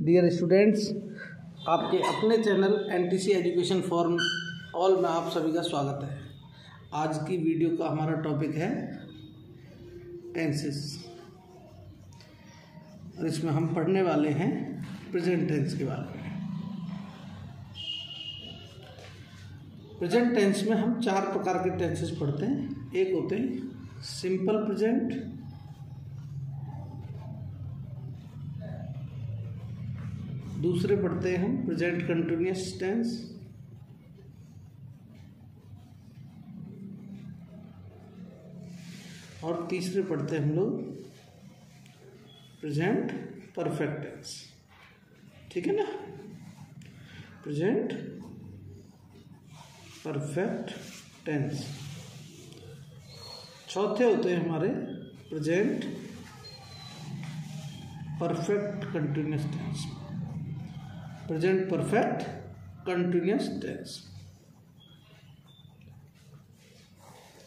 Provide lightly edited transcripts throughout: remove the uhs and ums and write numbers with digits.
Dear students, आपके अपने channel NTC education for all में आप सभी का स्वागत है। आज की वीडियो का हमारा टॉपिक है टेंसेस और इसमें हम पढ़ने वाले हैं प्रेजेंट टेंस के बारे में। प्रेजेंट टेंस में हम 4 प्रकार के टेंसेस पढ़ते हैं। एक होते हैं सिंपल प्रेजेंट, दूसरे पढ़ते हैं हम प्रेजेंट कंटिन्यूअस टेंस, और तीसरे पढ़ते हैं हम लोग प्रेजेंट परफेक्ट टेंस। ठीक है ना, प्रेजेंट परफेक्ट टेंस। चौथे होते हैं हमारे present perfect continuous tense, present perfect continuous tense.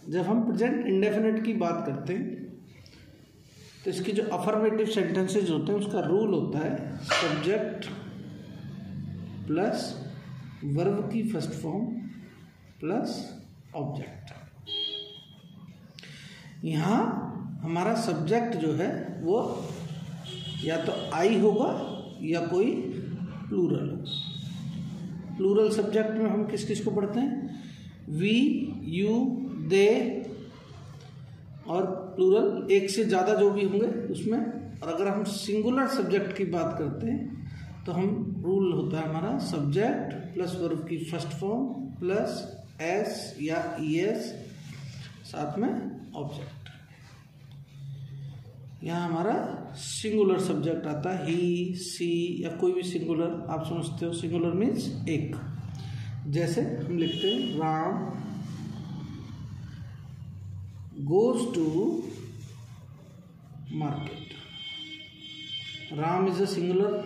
जब हम प्रेजेंट इंडेफिनिट की बात करते हैं तो इसके जो अफर्मेटिव सेंटेंसेस होते हैं उसका रूल होता है सब्जेक्ट प्लस वर्ब की फर्स्ट फॉर्म प्लस ऑब्जेक्ट। यहाँ हमारा सब्जेक्ट जो है वो या तो आई होगा या कोई प्लूरल होगा। प्लूरल सब्जेक्ट में हम किस किस को पढ़ते हैं? वी, यू, दे, और प्लूरल एक से ज़्यादा जो भी होंगे उसमें। और अगर हम सिंगुलर सब्जेक्ट की बात करते हैं तो हम रूल होता है हमारा सब्जेक्ट प्लस वर्ब की फर्स्ट फॉर्म प्लस एस या ईएस साथ में ऑब्जेक्ट। यहाँ हमारा सिंगुलर सब्जेक्ट आता है ही, सी या कोई भी सिंगुलर आप समझते हो। सिंगुलर मीन्स एक। जैसे हम लिखते हैं Ram goes to market. Ram is a singular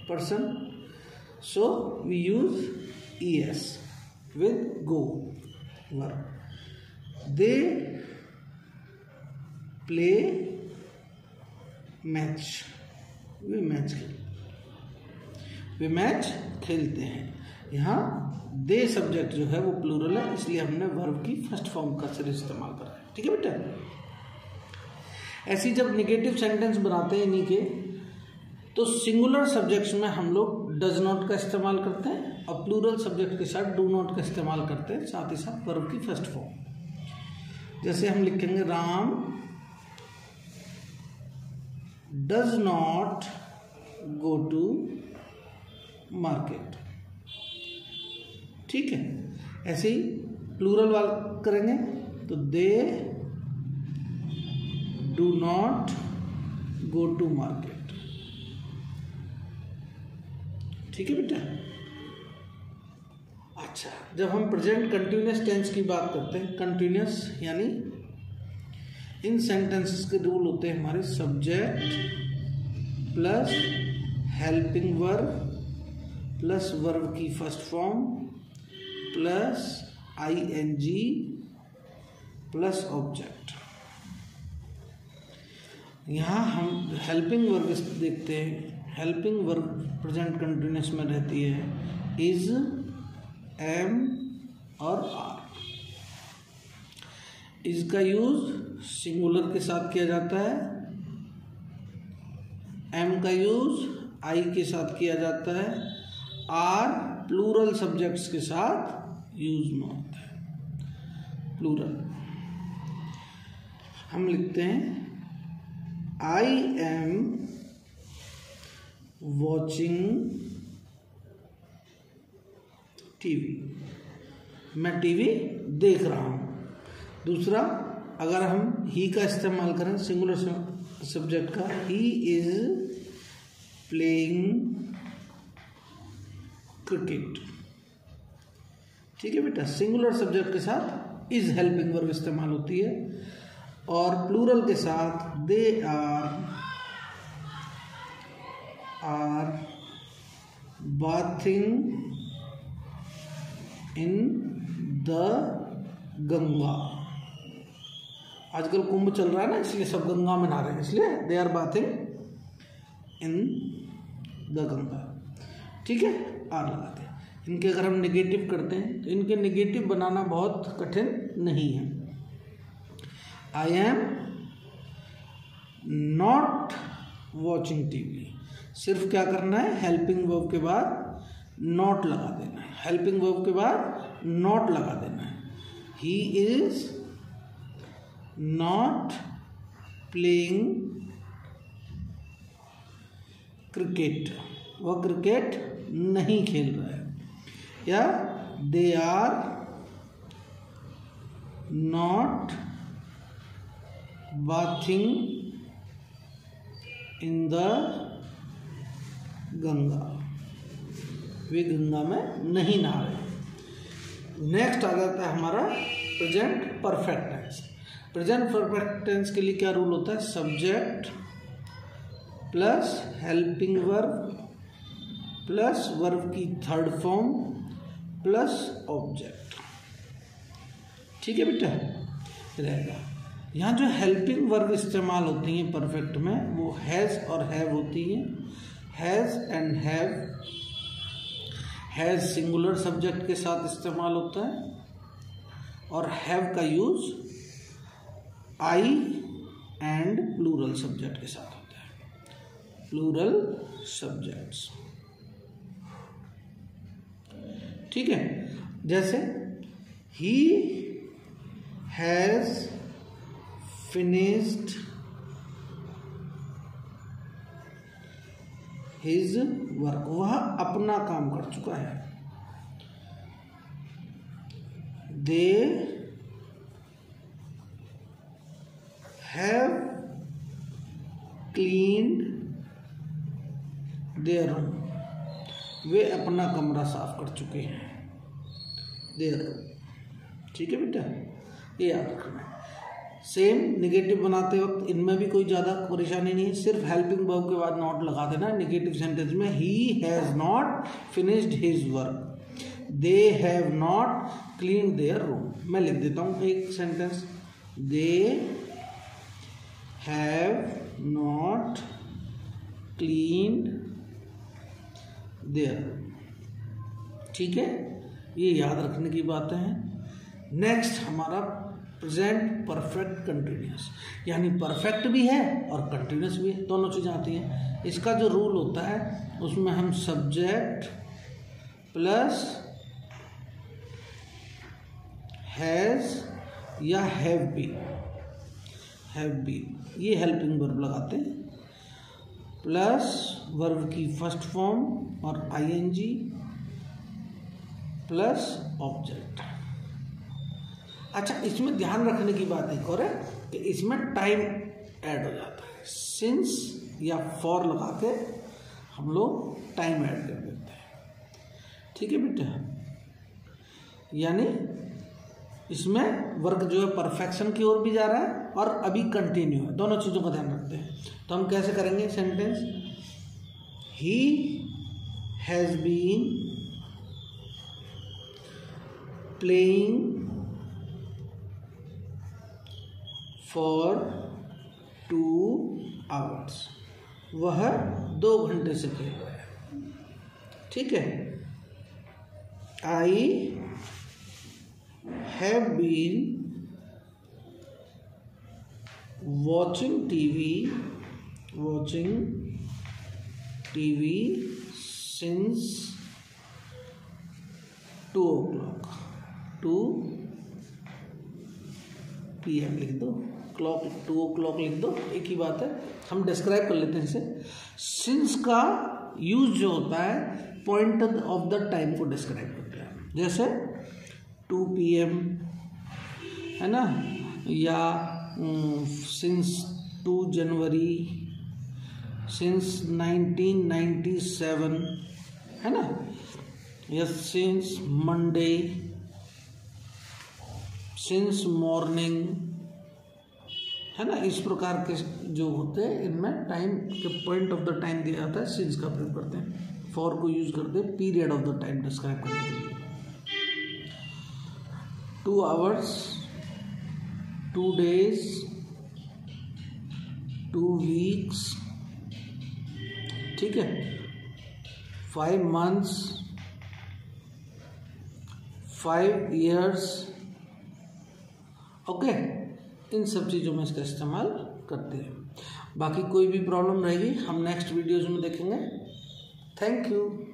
person, so we use es with go verb. They play match. Way match खेलते हैं। यहाँ दे सब्जेक्ट जो है वो प्लूरल है, इसलिए हमने वर्ब की फर्स्ट फॉर्म का सिर्फ इस्तेमाल करा है। ठीक है बेटा। ऐसी जब निगेटिव सेंटेंस बनाते हैं इन्हीं के, तो सिंगुलर सब्जेक्ट्स में हम लोग डज नॉट का इस्तेमाल करते हैं और प्लूरल सब्जेक्ट के साथ डू नॉट का इस्तेमाल करते हैं, साथ ही साथ वर्ब की फर्स्ट फॉर्म। जैसे हम लिखेंगे Ram does not go to market. ठीक है। ऐसे ही प्लूरल वाला करेंगे तो they do not go to market. ठीक है बेटा। अच्छा, जब हम प्रेजेंट कंटिन्यूअस टेंस की बात करते हैं, कंटिन्यूअस यानी इन सेंटेंसेस के रूल होते हैं हमारे subject plus helping verb plus verb की first form plus ING plus object. यहाँ हम हेल्पिंग वर्ब देखते हैं। हेल्पिंग वर्ब प्रेजेंट कंटिन्यूअस में रहती है इज, एम और आर। इज का यूज सिंगुलर के साथ किया जाता है, एम का यूज आई के साथ किया जाता है, आर प्लूरल सब्जेक्ट्स के साथ यूज में होता है। प्लूरल हम लिखते हैं आई एम वॉचिंग टीवी। मैं टीवी देख रहा हूं। दूसरा, अगर हम ही का इस्तेमाल करें सिंगुलर सब्जेक्ट का, ही इज प्लेइंग क्रिकेट। ठीक है बेटा। सिंगुलर सब्जेक्ट के साथ इज हेल्पिंग वर्ब इस्तेमाल होती है और प्लूरल के साथ they are bathing in the Ganga. आजकल कुंभ चल रहा है ना, इसलिए सब गंगा में नहा रहे हैं, इसलिए they are bathing in the Ganga. ठीक है, आर लगाते हैं। इनके अगर हम नेगेटिव करते हैं तो इनके नेगेटिव बनाना बहुत कठिन नहीं है। I am not watching TV, सिर्फ क्या करना है, हेल्पिंग वर्ब के बाद नॉट लगा देना है, हेल्पिंग वर्ब के बाद नॉट लगा देना है। He is not playing cricket, वह क्रिकेट नहीं खेल रहा है। या they are not bathing in the Ganga, वे गंगा में नहीं नहा रहे। नेक्स्ट आ जाता है हमारा present perfect tense. Present perfect tense के लिए क्या रूल होता है, subject plus helping verb plus verb की थर्ड फॉर्म प्लस ऑब्जेक्ट। ठीक है बेटा, रहेगा। यहाँ जो हेल्पिंग वर्ब इस्तेमाल होती हैं परफेक्ट में वो हैज़ और हैव होती हैं। Has and have, has singular subject के साथ इस्तेमाल होता है और हैव का use I and plural subject के साथ होता है, प्लूरल सब्जेक्ट्स। ठीक है, जैसे he has finished his work, वह अपना काम कर चुका है। They have cleaned their room, वे अपना कमरा साफ कर चुके हैं, देयर रूम। ठीक है बेटा, ये याद रखना है। सेम नेगेटिव बनाते वक्त इनमें भी कोई ज़्यादा परेशानी नहीं है, सिर्फ हेल्पिंग वर्ब के बाद नॉट लगा देना। नेगेटिव सेंटेंस में he has not finished his work, they have not cleaned their room. मैं लिख देता हूँ एक sentence, they have not cleaned their room. ठीक है, ये याद रखने की बातें हैं। नेक्स्ट हमारा प्रेजेंट परफेक्ट कंटिन्यूस, यानी परफेक्ट भी है और कंटिन्यूस भी है, दोनों चीज़ें आती हैं। इसका जो रूल होता है उसमें हम सब्जेक्ट प्लस हैज़ या हैव बीन ये हेल्पिंग वर्ब लगाते हैं, प्लस वर्ब की फर्स्ट फॉर्म और आईएनजी प्लस ऑब्जेक्ट। अच्छा, इसमें ध्यान रखने की बात एक और है कि इसमें टाइम ऐड हो जाता है। सिंस या फॉर लगा के हम लोग टाइम ऐड कर देते हैं। ठीक है बेटा, यानी इसमें वर्क जो है परफेक्शन की ओर भी जा रहा है और अभी कंटिन्यू है, दोनों चीज़ों का ध्यान रखते हैं। तो हम कैसे करेंगे sentence, he has been playing for 2 hours, वह 2 घंटे से खेल रहा है। ठीक है, I have been watching TV since 2 o'clock, 2 PM लिख दो, क्लॉक 2 o'clock लिख दो, एक ही बात है। हम डिस्क्राइब कर लेते हैं इसे। सिंस का यूज जो होता है पॉइंट ऑफ द टाइम को डिस्क्राइब करता है, जैसे 2 PM है ना, या सिंस 2 जनवरी, सिंस 1997 है ना, या सिंस मंडे, सिंस मॉर्निंग है ना। इस प्रकार के जो होते हैं इनमें टाइम के पॉइंट ऑफ द टाइम दिया जाता है, सिंस का प्रयोग करते हैं। फॉर को यूज करते हैं period of the time describe करने के लिए। 2 hours, 2 days, 2 weeks, ठीक है, 5 months, 5 years, ओके, इन सब चीज़ों में इसका इस्तेमाल करते हैं। बाकी कोई भी प्रॉब्लम रहेगी हम नेक्स्ट वीडियोज़ में देखेंगे। Thank you.